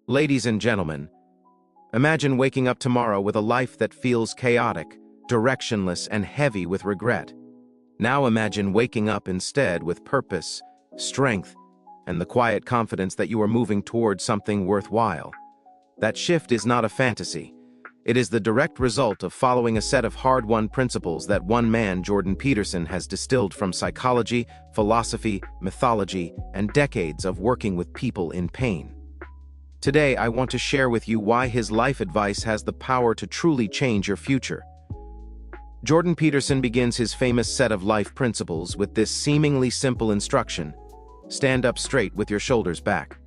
Ladies and gentlemen, imagine waking up tomorrow with a life that feels chaotic, directionless, and heavy with regret. Now imagine waking up instead with purpose, strength, and the quiet confidence that you are moving towards something worthwhile. That shift is not a fantasy. It is the direct result of following a set of hard-won principles that one man, Jordan Peterson, has distilled from psychology, philosophy, mythology, and decades of working with people in pain. Today, I want to share with you why his life advice has the power to truly change your future. Jordan Peterson begins his famous set of life principles with this seemingly simple instruction: stand up straight with your shoulders back.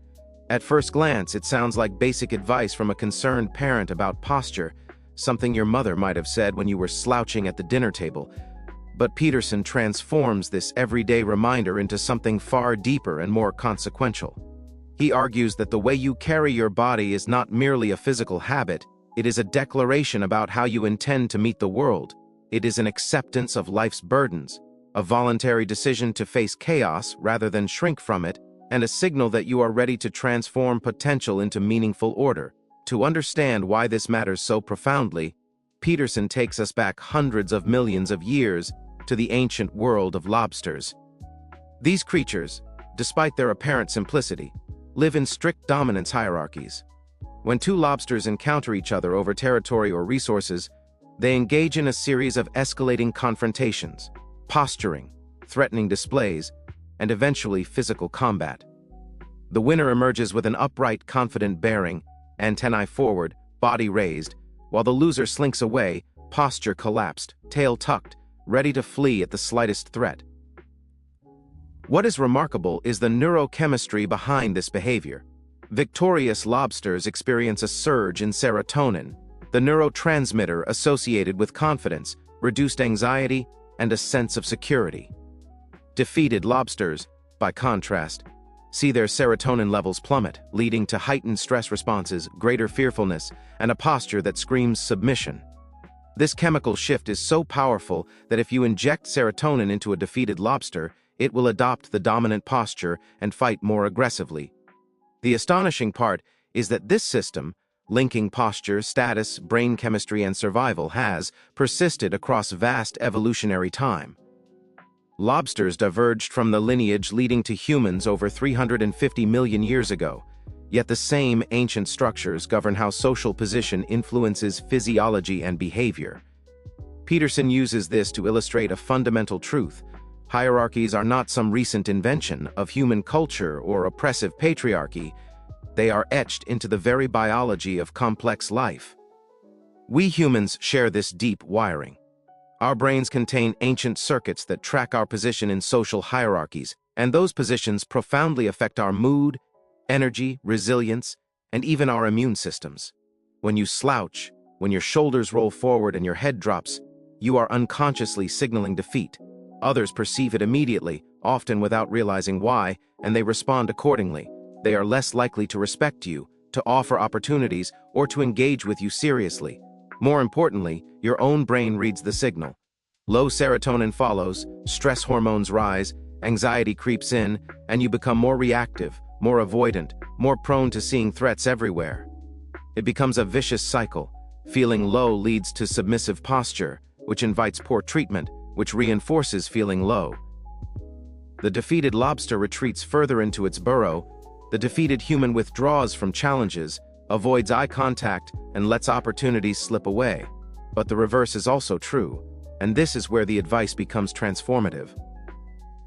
At first glance, it sounds like basic advice from a concerned parent about posture, something your mother might have said when you were slouching at the dinner table. But Peterson transforms this everyday reminder into something far deeper and more consequential. He argues that the way you carry your body is not merely a physical habit, it is a declaration about how you intend to meet the world. It is an acceptance of life's burdens, a voluntary decision to face chaos rather than shrink from it, and a signal that you are ready to transform potential into meaningful order. To understand why this matters so profoundly, Peterson takes us back hundreds of millions of years to the ancient world of lobsters. These creatures, despite their apparent simplicity, live in strict dominance hierarchies. When two lobsters encounter each other over territory or resources, they engage in a series of escalating confrontations, posturing, threatening displays, and eventually physical combat. The winner emerges with an upright, confident bearing, antennae forward, body raised, while the loser slinks away, posture collapsed, tail tucked, ready to flee at the slightest threat. What is remarkable is the neurochemistry behind this behavior. Victorious lobsters experience a surge in serotonin, the neurotransmitter associated with confidence, reduced anxiety, and a sense of security. Defeated lobsters, by contrast, see their serotonin levels plummet, leading to heightened stress responses, greater fearfulness, and a posture that screams submission. This chemical shift is so powerful that if you inject serotonin into a defeated lobster, it will adopt the dominant posture and fight more aggressively. The astonishing part is that this system, linking posture, status, brain chemistry, and survival, has persisted across vast evolutionary time. Lobsters diverged from the lineage leading to humans over 350 million years ago, yet the same ancient structures govern how social position influences physiology and behavior. Peterson uses this to illustrate a fundamental truth: hierarchies are not some recent invention of human culture or oppressive patriarchy. They are etched into the very biology of complex life. We humans share this deep wiring. Our brains contain ancient circuits that track our position in social hierarchies, and those positions profoundly affect our mood, energy, resilience, and even our immune systems. When you slouch, when your shoulders roll forward and your head drops, you are unconsciously signaling defeat. Others perceive it immediately, often without realizing why, and they respond accordingly. They are less likely to respect you, to offer opportunities, or to engage with you seriously. More importantly, your own brain reads the signal. Low serotonin follows, stress hormones rise, anxiety creeps in, and you become more reactive, more avoidant, more prone to seeing threats everywhere. It becomes a vicious cycle. Feeling low leads to submissive posture, which invites poor treatment, which reinforces feeling low. The defeated lobster retreats further into its burrow. The defeated human withdraws from challenges, avoids eye contact, and lets opportunities slip away. But the reverse is also true, and this is where the advice becomes transformative.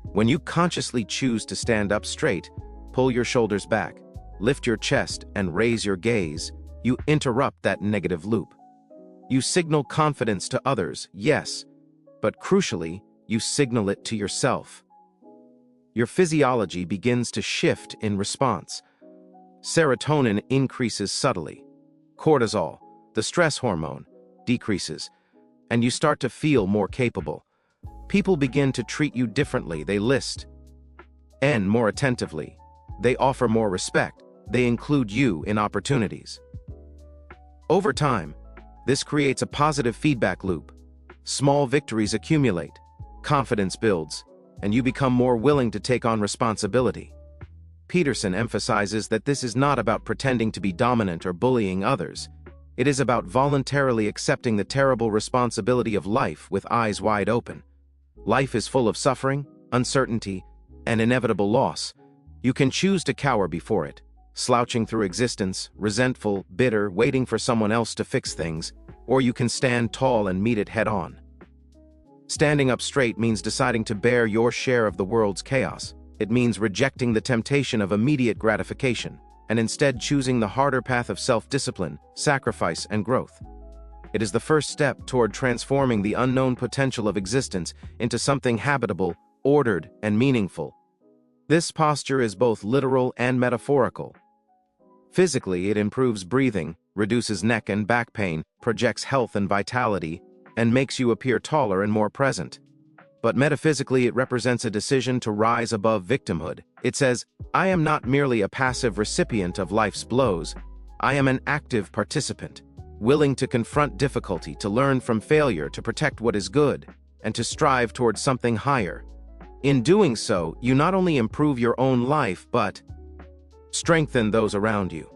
When you consciously choose to stand up straight, pull your shoulders back, lift your chest, and raise your gaze, you interrupt that negative loop. You signal confidence to others, yes, but crucially, you signal it to yourself. Your physiology begins to shift in response. Serotonin increases subtly. Cortisol, the stress hormone, decreases, and you start to feel more capable. People begin to treat you differently. They listen more attentively. They offer more respect. They include you in opportunities. Over time, this creates a positive feedback loop. Small victories accumulate, confidence builds, and you become more willing to take on responsibility. Peterson emphasizes that this is not about pretending to be dominant or bullying others. It is about voluntarily accepting the terrible responsibility of life with eyes wide open. Life is full of suffering, uncertainty, and inevitable loss. You can choose to cower before it, slouching through existence, resentful, bitter, waiting for someone else to fix things, or you can stand tall and meet it head-on. Standing up straight means deciding to bear your share of the world's chaos. It means rejecting the temptation of immediate gratification, and instead choosing the harder path of self-discipline, sacrifice, and growth. It is the first step toward transforming the unknown potential of existence into something habitable, ordered, and meaningful. This posture is both literal and metaphorical. Physically, it improves breathing, reduces neck and back pain, projects health and vitality, and makes you appear taller and more present. But metaphysically, it represents a decision to rise above victimhood. It says, I am not merely a passive recipient of life's blows. I am an active participant, willing to confront difficulty, to learn from failure, to protect what is good, and to strive towards something higher. In doing so, you not only improve your own life, but strengthen those around you.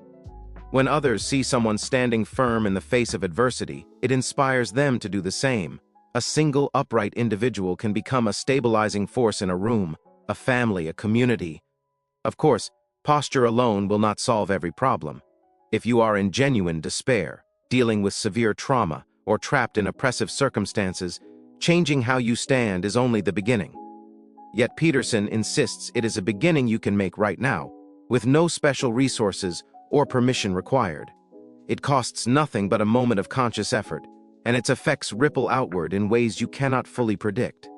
When others see someone standing firm in the face of adversity, it inspires them to do the same. A single upright individual can become a stabilizing force in a room, a family, a community. Of course, posture alone will not solve every problem. If you are in genuine despair, dealing with severe trauma, or trapped in oppressive circumstances, changing how you stand is only the beginning. Yet Peterson insists it is a beginning you can make right now, with no special resources or permission required. It costs nothing but a moment of conscious effort, and its effects ripple outward in ways you cannot fully predict.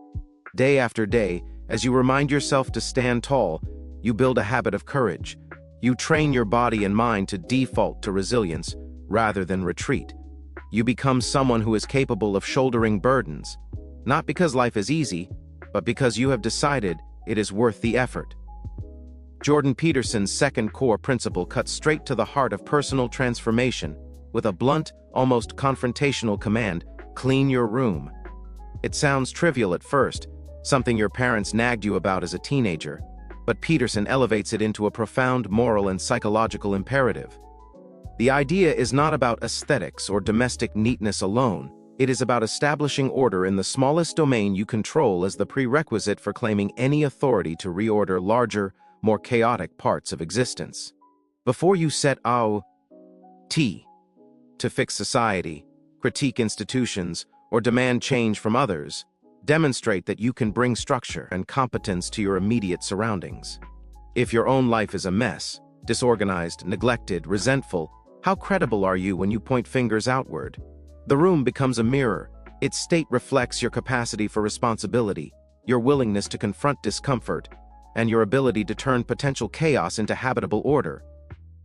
Day after day, as you remind yourself to stand tall, you build a habit of courage. You train your body and mind to default to resilience rather than retreat. You become someone who is capable of shouldering burdens, not because life is easy, but because you have decided it is worth the effort. Jordan Peterson's second core principle cuts straight to the heart of personal transformation with a blunt, almost confrontational command: clean your room. It sounds trivial at first, something your parents nagged you about as a teenager, but Peterson elevates it into a profound moral and psychological imperative. The idea is not about aesthetics or domestic neatness alone. It is about establishing order in the smallest domain you control as the prerequisite for claiming any authority to reorder larger, more chaotic parts of existence. Before you set out to fix society, critique institutions, or demand change from others, demonstrate that you can bring structure and competence to your immediate surroundings. If your own life is a mess, disorganized, neglected, resentful, how credible are you when you point fingers outward? The room becomes a mirror. Its state reflects your capacity for responsibility, your willingness to confront discomfort, and your ability to turn potential chaos into habitable order.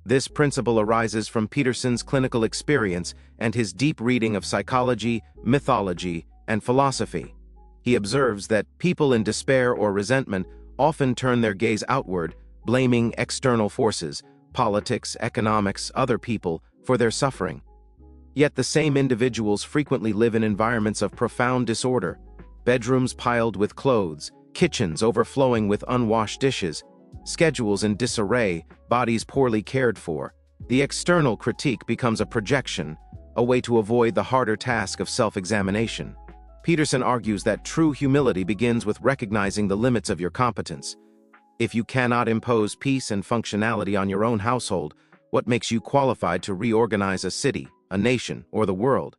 This principle arises from Peterson's clinical experience and his deep reading of psychology, mythology, and philosophy. He observes that people in despair or resentment often turn their gaze outward, blaming external forces, politics, economics, other people, for their suffering. Yet the same individuals frequently live in environments of profound disorder: bedrooms piled with clothes, kitchens overflowing with unwashed dishes, schedules in disarray, bodies poorly cared for. The external critique becomes a projection, a way to avoid the harder task of self-examination. Peterson argues that true humility begins with recognizing the limits of your competence. If you cannot impose peace and functionality on your own household, what makes you qualified to reorganize a city, a nation, or the world?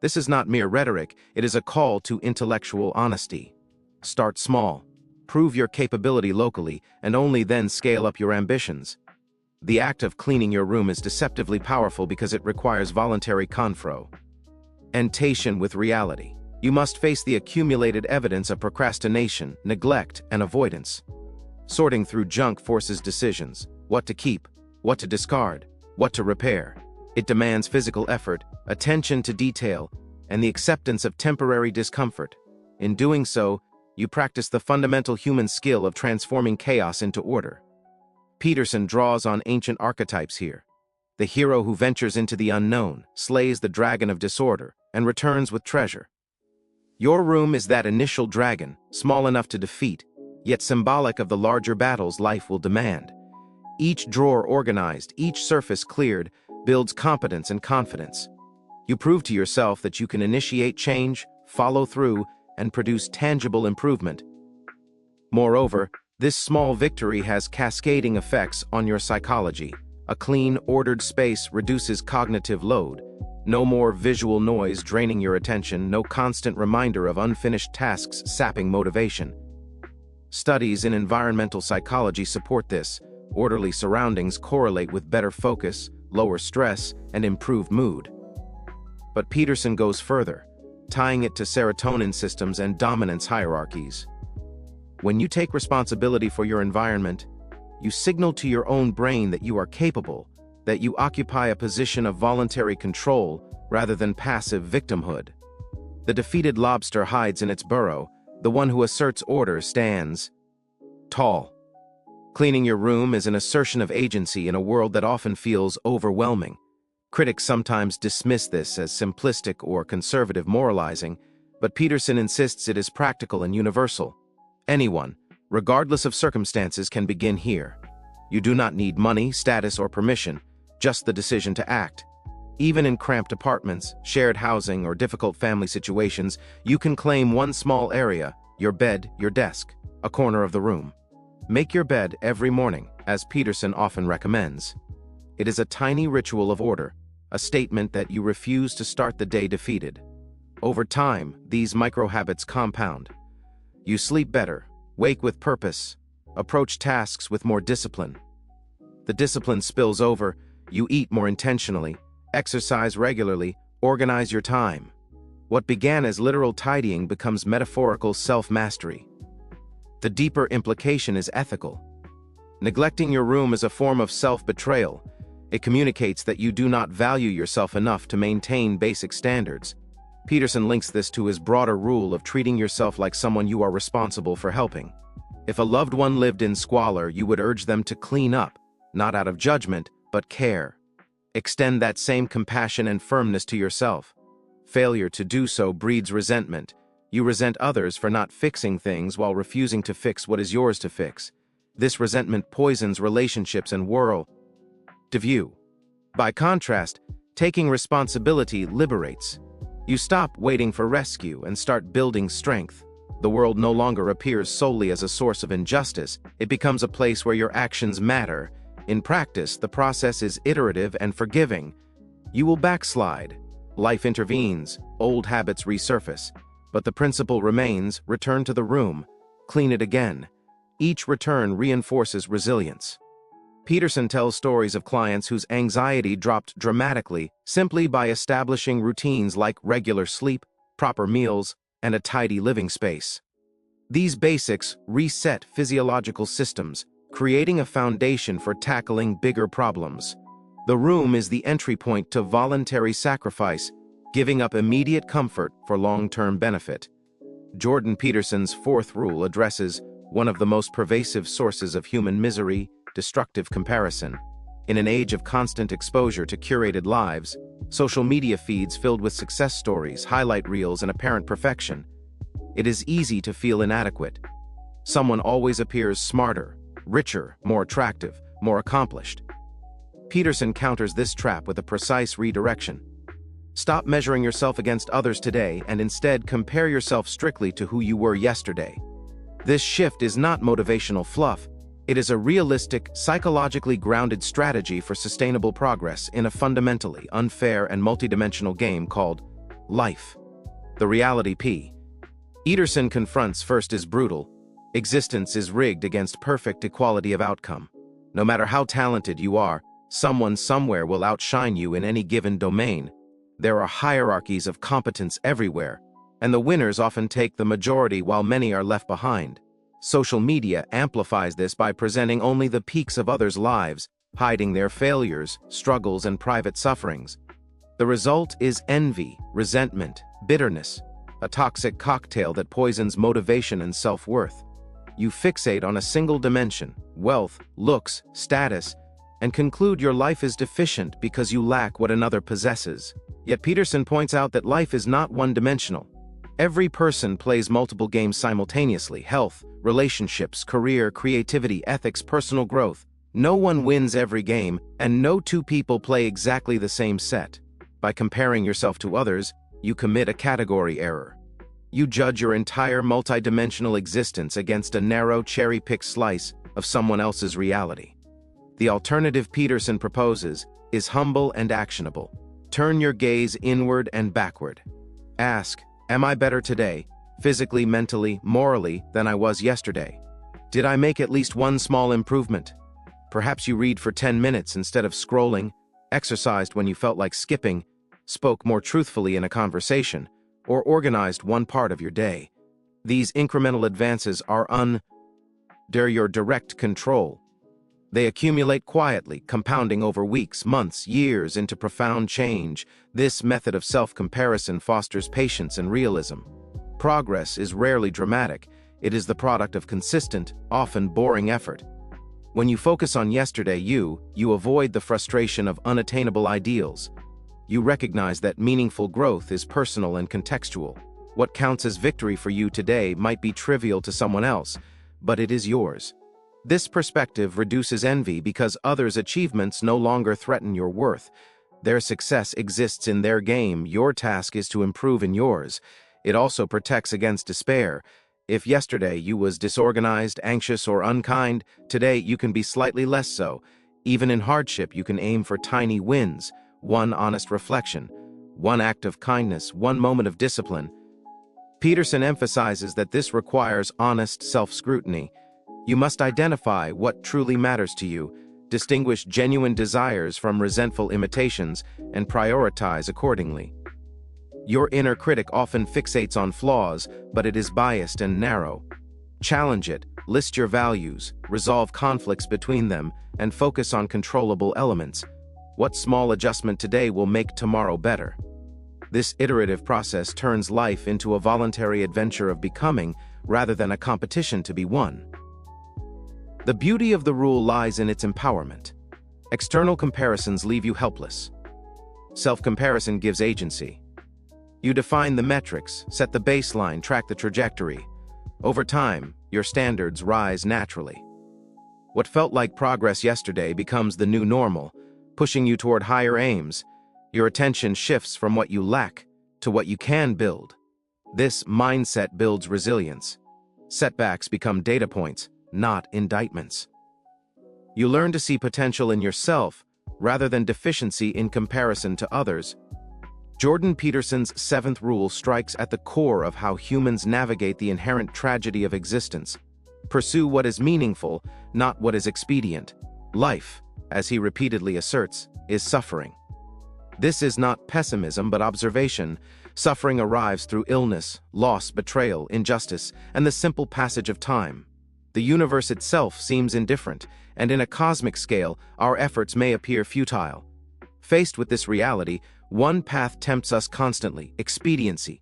This is not mere rhetoric, it is a call to intellectual honesty. Start small. Prove your capability locally, and only then scale up your ambitions. The act of cleaning your room is deceptively powerful because it requires voluntary confrontation with reality. You must face the accumulated evidence of procrastination, neglect, and avoidance. Sorting through junk forces decisions: what to keep, what to discard, what to repair. It demands physical effort, attention to detail, and the acceptance of temporary discomfort. In doing so, you practice the fundamental human skill of transforming chaos into order. Peterson draws on ancient archetypes here. The hero who ventures into the unknown, slays the dragon of disorder, and returns with treasure. Your room is that initial dragon, small enough to defeat, yet symbolic of the larger battles life will demand. Each drawer organized, each surface cleared, builds competence and confidence. You prove to yourself that you can initiate change, follow through, and produce tangible improvement. Moreover, this small victory has cascading effects on your psychology. A clean, ordered space reduces cognitive load. No more visual noise draining your attention, no constant reminder of unfinished tasks sapping motivation. Studies in environmental psychology support this. Orderly surroundings correlate with better focus, lower stress, and improved mood. But Peterson goes further, tying it to serotonin systems and dominance hierarchies. When you take responsibility for your environment, you signal to your own brain that you are capable, that you occupy a position of voluntary control rather than passive victimhood. The defeated lobster hides in its burrow. The one who asserts order stands tall. Cleaning your room is an assertion of agency in a world that often feels overwhelming. Critics sometimes dismiss this as simplistic or conservative moralizing, but Peterson insists it is practical and universal. Anyone, regardless of circumstances, can begin here. You do not need money, status, or permission, just the decision to act. Even in cramped apartments, shared housing, or difficult family situations, you can claim one small area, your bed, your desk, a corner of the room. Make your bed every morning, as Peterson often recommends. It is a tiny ritual of order, a statement that you refuse to start the day defeated. Over time, these micro-habits compound. You sleep better, wake with purpose, approach tasks with more discipline. The discipline spills over, you eat more intentionally, exercise regularly, organize your time. What began as literal tidying becomes metaphorical self-mastery. The deeper implication is ethical. Neglecting your room is a form of self-betrayal. It communicates that you do not value yourself enough to maintain basic standards. Peterson links this to his broader rule of treating yourself like someone you are responsible for helping. If a loved one lived in squalor, you would urge them to clean up, not out of judgment, but care. Extend that same compassion and firmness to yourself. Failure to do so breeds resentment. You resent others for not fixing things while refusing to fix what is yours to fix. This resentment poisons relationships and world view. By contrast, taking responsibility liberates. You stop waiting for rescue and start building strength. The world no longer appears solely as a source of injustice. It becomes a place where your actions matter. In practice, the process is iterative and forgiving. You will backslide. Life intervenes. Old habits resurface. But the principle remains: return to the room, clean it again. Each return reinforces resilience. Peterson tells stories of clients whose anxiety dropped dramatically simply by establishing routines like regular sleep, proper meals, and a tidy living space. These basics reset physiological systems, creating a foundation for tackling bigger problems. The room is the entry point to voluntary sacrifice, giving up immediate comfort for long-term benefit. Jordan Peterson's fourth rule addresses one of the most pervasive sources of human misery: destructive comparison. In an age of constant exposure to curated lives, social media feeds filled with success stories, highlight reels, and apparent perfection, it is easy to feel inadequate. Someone always appears smarter, richer, more attractive, more accomplished. Peterson counters this trap with a precise redirection. Stop measuring yourself against others today and instead compare yourself strictly to who you were yesterday. This shift is not motivational fluff. It is a realistic, psychologically grounded strategy for sustainable progress in a fundamentally unfair and multidimensional game called life. The reality Peterson confronts first is brutal. Existence is rigged against perfect equality of outcome. No matter how talented you are, someone somewhere will outshine you in any given domain. There are hierarchies of competence everywhere, and the winners often take the majority while many are left behind. Social media amplifies this by presenting only the peaks of others' lives, hiding their failures, struggles, and private sufferings. The result is envy, resentment, bitterness, a toxic cocktail that poisons motivation and self-worth. You fixate on a single dimension, wealth, looks, status, and conclude your life is deficient because you lack what another possesses. Yet Peterson points out that life is not one-dimensional. Every person plays multiple games simultaneously: health, relationships, career, creativity, ethics, personal growth. No one wins every game, and no two people play exactly the same set. By comparing yourself to others, you commit a category error. You judge your entire multidimensional existence against a narrow, cherry-picked slice of someone else's reality. The alternative Peterson proposes is humble and actionable. Turn your gaze inward and backward. Ask, am I better today, physically, mentally, morally, than I was yesterday? Did I make at least one small improvement? Perhaps you read for 10 minutes instead of scrolling, exercised when you felt like skipping, spoke more truthfully in a conversation, or organized one part of your day. These incremental advances are under your direct control. They accumulate quietly, compounding over weeks, months, years into profound change. This method of self-comparison fosters patience and realism. Progress is rarely dramatic. It is the product of consistent, often boring effort. When you focus on yesterday you avoid the frustration of unattainable ideals. You recognize that meaningful growth is personal and contextual. What counts as victory for you today might be trivial to someone else, but it is yours. This perspective reduces envy because others' achievements no longer threaten your worth. Their success exists in their game. Your task is to improve in yours. It also protects against despair. If yesterday you was disorganized, anxious, or unkind, today you can be slightly less so. Even in hardship, you can aim for tiny wins. One honest reflection, one act of kindness, one moment of discipline. Peterson emphasizes that this requires honest self-scrutiny. You must identify what truly matters to you, distinguish genuine desires from resentful imitations, and prioritize accordingly. Your inner critic often fixates on flaws, but it is biased and narrow. Challenge it, list your values, resolve conflicts between them, and focus on controllable elements. What small adjustment today will make tomorrow better? This iterative process turns life into a voluntary adventure of becoming rather than a competition to be won. The beauty of the rule lies in its empowerment. External comparisons leave you helpless. Self-comparison gives agency. You define the metrics, set the baseline, track the trajectory. Over time, your standards rise naturally. What felt like progress yesterday becomes the new normal, pushing you toward higher aims. Your attention shifts from what you lack to what you can build. This mindset builds resilience. Setbacks become data points, not indictments. You learn to see potential in yourself rather than deficiency in comparison to others. Jordan Peterson's 7th rule strikes at the core of how humans navigate the inherent tragedy of existence. Pursue what is meaningful, not what is expedient. Life, as he repeatedly asserts, is suffering. This is not pessimism but observation. Suffering arrives through illness, loss, betrayal, injustice, and the simple passage of time. The universe itself seems indifferent, and in a cosmic scale, our efforts may appear futile. Faced with this reality, one path tempts us constantly: expediency.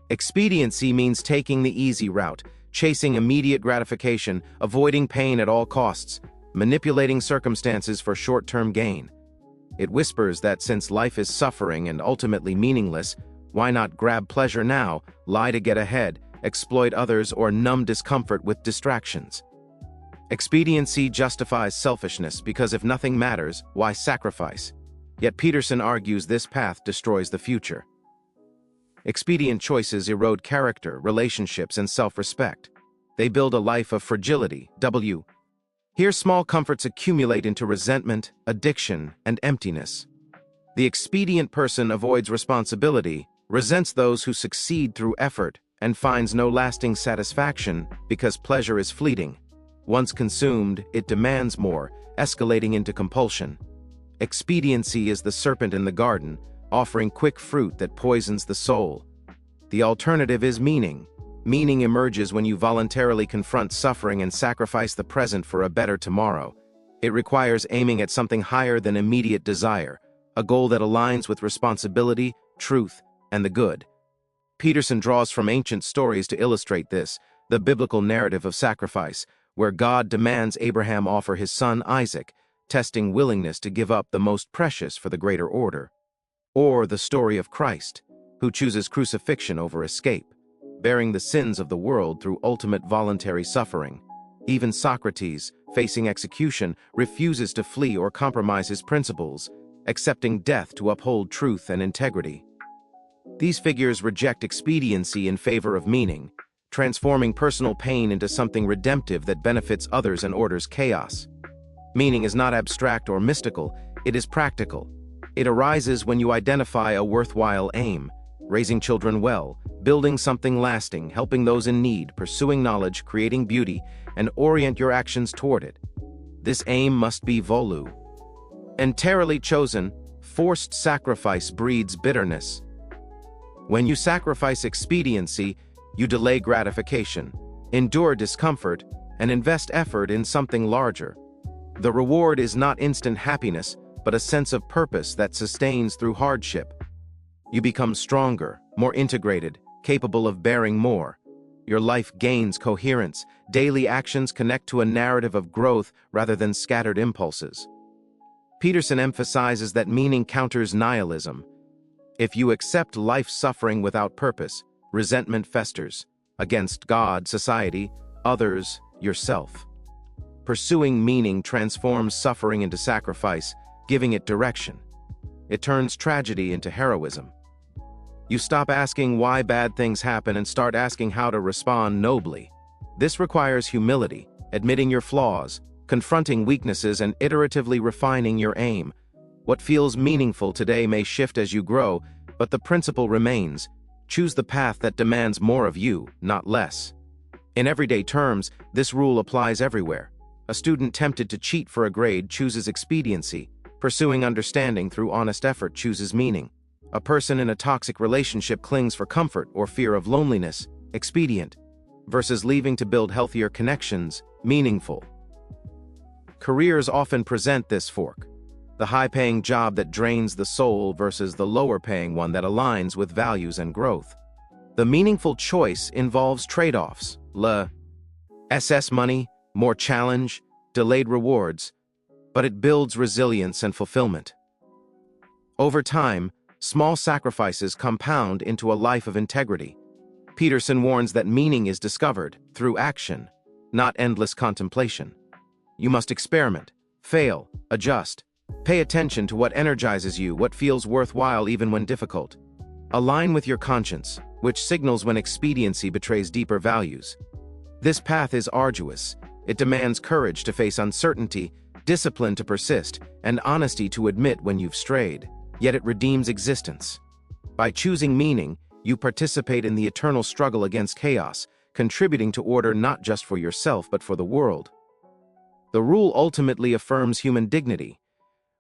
Expediency means taking the easy route, chasing immediate gratification, avoiding pain at all costs, manipulating circumstances for short-term gain. It whispers that since life is suffering and ultimately meaningless, why not grab pleasure now, lie to get ahead, exploit others, or numb discomfort with distractions? Expediency justifies selfishness because if nothing matters, why sacrifice? Yet Peterson argues this path destroys the future. Expedient choices erode character, relationships, and self-respect. They build a life of fragility. Here small comforts accumulate into resentment, addiction, and emptiness. The expedient person avoids responsibility, resents those who succeed through effort, and finds no lasting satisfaction because pleasure is fleeting. Once consumed, it demands more, escalating into compulsion. Expediency is the serpent in the garden, offering quick fruit that poisons the soul. The alternative is meaning. Meaning emerges when you voluntarily confront suffering and sacrifice the present for a better tomorrow. It requires aiming at something higher than immediate desire, a goal that aligns with responsibility, truth, and the good. Peterson draws from ancient stories to illustrate this: the biblical narrative of sacrifice, where God demands Abraham offer his son Isaac, testing willingness to give up the most precious for the greater order. Or the story of Christ, who chooses crucifixion over escape, bearing the sins of the world through ultimate voluntary suffering. Even Socrates, facing execution, refuses to flee or compromise his principles, accepting death to uphold truth and integrity. These figures reject expediency in favor of meaning, transforming personal pain into something redemptive that benefits others and orders chaos. Meaning is not abstract or mystical, it is practical. It arises when you identify a worthwhile aim, raising children well, building something lasting, helping those in need, pursuing knowledge, creating beauty, and orient your actions toward it. This aim must be volu. Entirely chosen, forced sacrifice breeds bitterness. When you sacrifice expediency, you delay gratification, endure discomfort, and invest effort in something larger. The reward is not instant happiness, but a sense of purpose that sustains through hardship. You become stronger, more integrated, capable of bearing more. Your life gains coherence. Daily actions connect to a narrative of growth rather than scattered impulses. Peterson emphasizes that meaning counters nihilism. If you accept life's suffering without purpose, resentment festers against God, society, others, yourself. Pursuing meaning transforms suffering into sacrifice, giving it direction. It turns tragedy into heroism. You stop asking why bad things happen and start asking how to respond nobly. This requires humility, admitting your flaws, confronting weaknesses, and iteratively refining your aim. What feels meaningful today may shift as you grow, but the principle remains. Choose the path that demands more of you, not less. In everyday terms, this rule applies everywhere. A student tempted to cheat for a grade chooses expediency. Pursuing understanding through honest effort chooses meaning. A person in a toxic relationship clings for comfort or fear of loneliness, expedient, versus leaving to build healthier connections, meaningful. Careers often present this fork. The high-paying job that drains the soul versus the lower-paying one that aligns with values and growth. The meaningful choice involves trade-offs, less money, more challenge, delayed rewards, but it builds resilience and fulfillment. Over time, small sacrifices compound into a life of integrity. Peterson warns that meaning is discovered through action, not endless contemplation. You must experiment, fail, adjust. Pay attention to what energizes you, what feels worthwhile even when difficult. Align with your conscience, which signals when expediency betrays deeper values. This path is arduous. It demands courage to face uncertainty, discipline to persist, and honesty to admit when you've strayed. Yet it redeems existence. By choosing meaning, you participate in the eternal struggle against chaos, contributing to order not just for yourself but for the world. The rule ultimately affirms human dignity.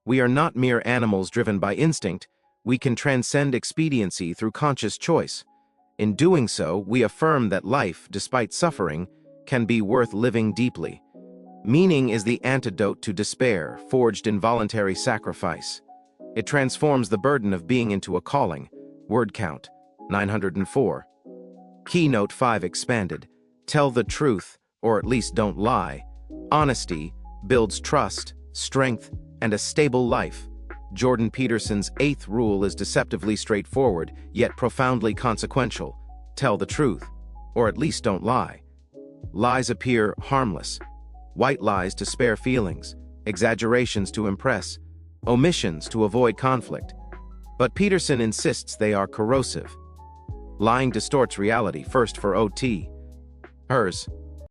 We are not mere animals driven by instinct. We can transcend expediency through conscious choice. In doing so, we affirm that life, despite suffering, can be worth living deeply. Meaning is the antidote to despair, forged in voluntary sacrifice. It transforms the burden of being into a calling. Word count, 904. Keynote 5 expanded. Tell the truth, or at least don't lie. Honesty builds trust, strength, and a stable life. Jordan Peterson's 8th rule is deceptively straightforward, yet profoundly consequential. Tell the truth, or at least don't lie. Lies appear harmless. White lies to spare feelings, exaggerations to impress, omissions to avoid conflict. But Peterson insists they are corrosive. Lying distorts reality, first for O.T. Hers.